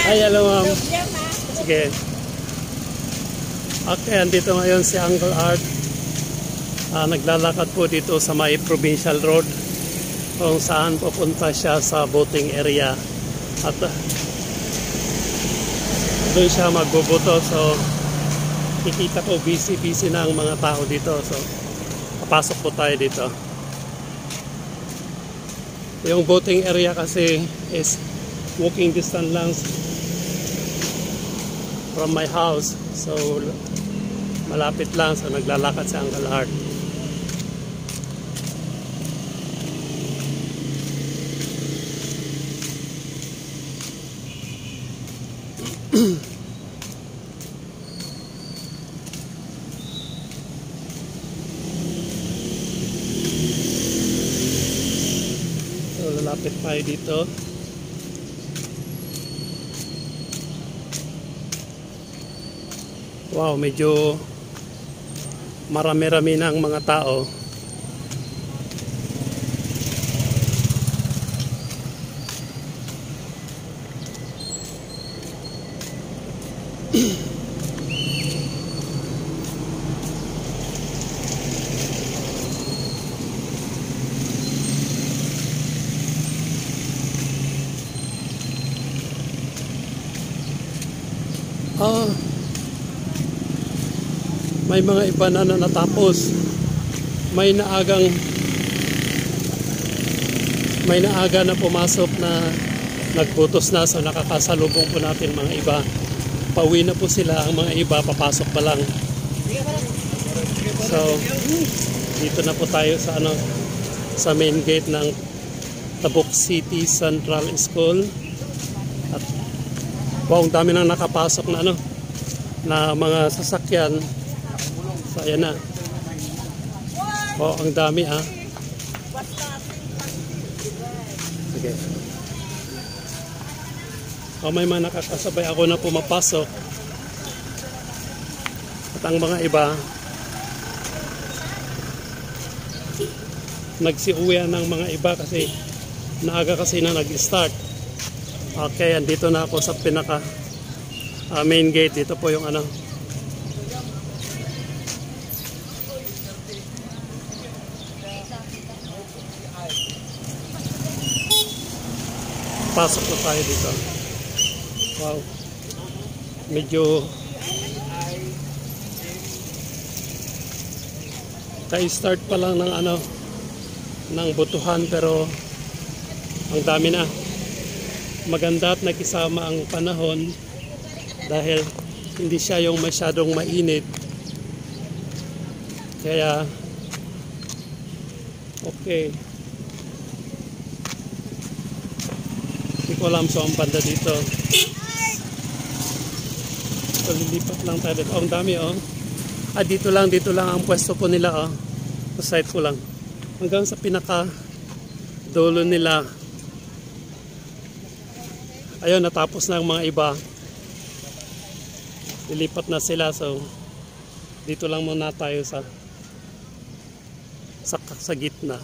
Ay, hello ma'am. Sige. Okay, andito ngayon si Uncle Art. Naglalakad po dito sa may Provincial Road kung saan pupunta siya sa boating area. At doon siya magbubuto. So, kikita ko busy na ang mga tao dito. So, papasok po tayo dito. Yung boating area kasi is walking distance lang from my house. So, malapit lang. So, naglalakad si Uncle Art. So, lalapit tayo dito. Wow, medyo marami-rami na ang mga tao. May mga iba na natapos. May naaga na pumasok na nagbutos na, so nakakasalubong po natin mga iba. Pauwi na po sila, ang mga iba papasok pa lang. So dito na po tayo sa sa main gate ng Tabuk City Central School. At wow, ang dami nang nakapasok na na mga sasakyan. So ayan na. Wow, ang dami Sige. May mga nakakasabay ako na pumapasok. At ang mga iba nagsiuwian ng mga iba kasi naaga kasi na nag-start. Okay, andito na ako sa pinaka main gate. Dito po yung pasok na tayo dito. Wow, medyo ka-start pa lang ng ng butuhan, pero ang dami na. Maganda at nakisama ang panahon dahil hindi siya yung masyadong mainit, kaya okay. Hindi ko alam sa ang banda dito. So, lilipat lang tayo dito. Ang dami dito lang ang pwesto po nila sa site ko lang. Hanggang sa pinaka dulo nila. Ayun, natapos na ang mga iba. Lilipat na sila. So, dito lang muna tayo sa gitna.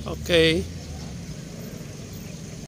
Okay.